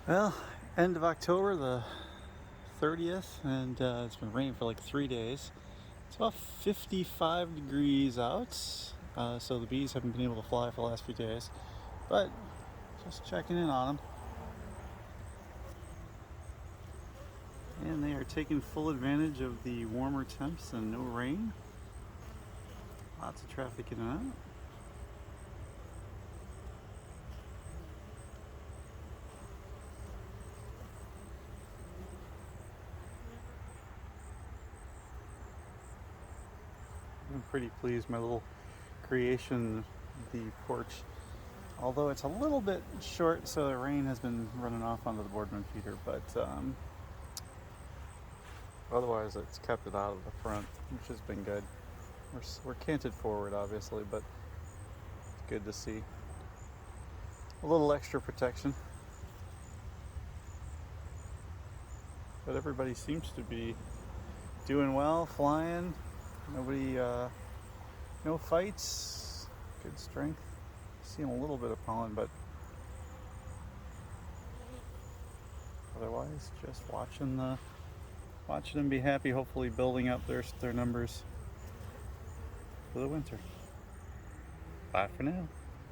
Well, end of October, the 30th, and it's been raining for like 3 days. It's about 55 degrees out, so the bees haven't been able to fly for the last few days, but just checking in on them. And they are taking full advantage of the warmer temps and no rain. Lots of traffic in and out. I'm pretty pleased. My little creation, the porch, although it's a little bit short, so the rain has been running off onto the boardman feeder, but otherwise it's kept it out of the front, which has been good. We're canted forward, obviously, but it's good to see a little extra protection. But everybody seems to be doing well, flying. Nobody, no fights, good strength. Seeing a little bit of pollen, but otherwise just watching them be happy, hopefully building up their numbers for the winter. Bye for now.